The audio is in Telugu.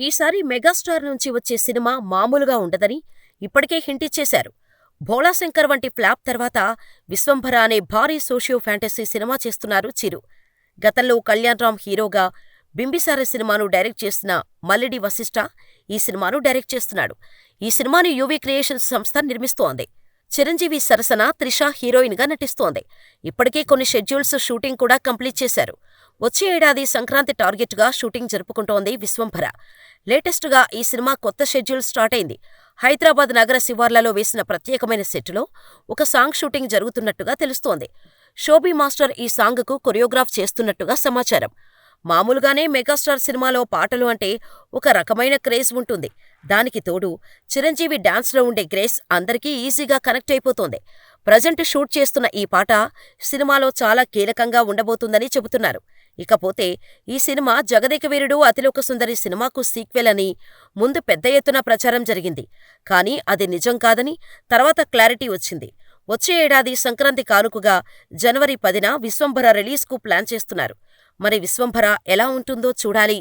ఈసారి మెగాస్టార్ నుంచి వచ్చే సినిమా మామూలుగా ఉండదని ఇప్పటికే హింట్ ఇచ్చేశారు. భోళాశంకర్ వంటి ఫ్లాప్ తర్వాత విశ్వంభర అనే భారీ సోషియో ఫ్యాంటసీ సినిమా చేస్తున్నారు చిరు. గతంలో కళ్యాణ్ రామ్ హీరోగా బింబిసార సినిమాను డైరెక్ట్ చేసిన మల్లిడి వశిష్ఠ ఈ సినిమాను డైరెక్ట్ చేస్తున్నాడు. ఈ సినిమాను యువి క్రియేషన్స్ సంస్థ నిర్మిస్తోంది. చిరంజీవి సరసన త్రిష హీరోయిన్ గా నటిస్తోంది. ఇప్పటికే కొన్ని షెడ్యూల్స్ షూటింగ్ కూడా కంప్లీట్ చేశారు. వచ్చే ఏడాది సంక్రాంతి టార్గెట్ గా షూటింగ్ జరుపుకుంటోంది విశ్వంభర. లేటెస్ట్ గా ఈ సినిమా కొత్త షెడ్యూల్ స్టార్ట్ అయింది. హైదరాబాద్ నగర శివార్లలో వేసిన ప్రత్యేకమైన సెట్లో ఒక సాంగ్ షూటింగ్ జరుగుతున్నట్టుగా తెలుస్తోంది. షోబీ మాస్టర్ ఈ సాంగ్ కు కొరియోగ్రాఫ్ చేస్తున్నట్టుగా సమాచారం. మామూలుగానే మెగాస్టార్ సినిమాలో పాటలు అంటే ఒక రకమైన క్రేజ్ ఉంటుంది. దానికి తోడు చిరంజీవి డాన్స్లో ఉండే గ్రేస్ అందరికీ ఈజీగా కనెక్ట్ అయిపోతోంది. ప్రజెంట్ షూట్ చేస్తున్న ఈ పాట సినిమాలో చాలా కీలకంగా ఉండబోతుందని చెబుతున్నారు. ఇకపోతే ఈ సినిమా జగదేక వీరుడు అతిలోక సుందరి సినిమాకు సీక్వెల్ అని ముందు పెద్ద ఎత్తున ప్రచారం జరిగింది. కానీ అది నిజం కాదని తర్వాత క్లారిటీ వచ్చింది. వచ్చే ఏడాది సంక్రాంతి కానుకగా జనవరి 10న విశ్వంభర రిలీజ్కు ప్లాన్ చేస్తున్నారు. మరి విశ్వంభర ఎలా ఉంటుందో చూడాలి.